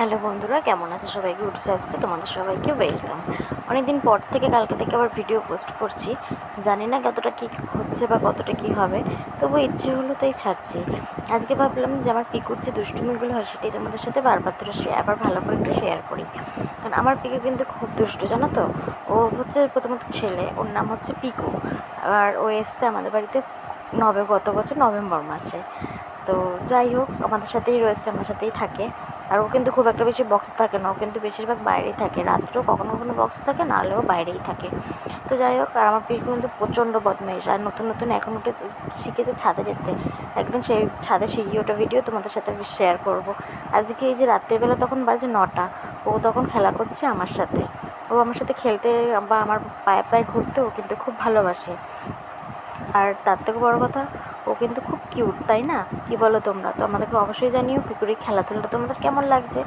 Hello বন্ধুরা, কেমন আছো? সবাইকে উঠে যাচ্ছে, তোমাদের সবাইকে ওয়েলকাম। অনেক দিন পর থেকে কালকে থেকে আবার ভিডিও পোস্ট করছি। জানি না কতটা কী হচ্ছে বা কতটা কী হবে, তবু ইচ্ছে হলো তাই ছাড়ছি। আজকে ভাবলাম যে আমার পিকুর যে দুষ্টুমিগুলো হয় সেটাই তোমাদের সাথে বারবার ধরে আবার ভালো করে একটু শেয়ার করি। কারণ আমার পিকু কিন্তু খুব দুষ্টু, জানো তো। ও হচ্ছে প্রথমত ছেলে, ওর নাম হচ্ছে পিকু। আর ও এসছে আমাদের বাড়িতে গত বছর নভেম্বর মাসে। তো যাই হোক, আমাদের সাথেই রয়েছে, আমার সাথেই থাকে। আর ও কিন্তু খুব একটা বেশি বক্স থাকে না, ও কিন্তু বেশিরভাগ বাইরেই থাকে। রাত্রেও কখনো কখনো বক্স থাকে, না হলেও বাইরেই থাকে। তো যাই হোক, আর আমার পিকু কিন্তু প্রচণ্ড বদমাইশ। আর নতুন নতুন এখন উঠে শিখেছে ছাদে যেতে। একদম সেই ছাদে শিখিয়ে ওটা ভিডিও তোমাদের সাথে শেয়ার করব। আজকে এই যে রাত্রেবেলা তখন বাজে 9টা, ও তখন খেলা করছে আমার সাথে। ও আমার সাথে খেলতে বা আমার পায়ে পায়ে ঘুরতে ও কিন্তু খুব ভালোবাসে। আর তার থেকে বড় কথা, ও কিন্তু খুব কিউট, তাই না? কি বলো তোমরা? তো আমাদেরকে অবশ্যই জানিও পিকুর এই খেলাধুলাটা তোমাদের কেমন লাগছে।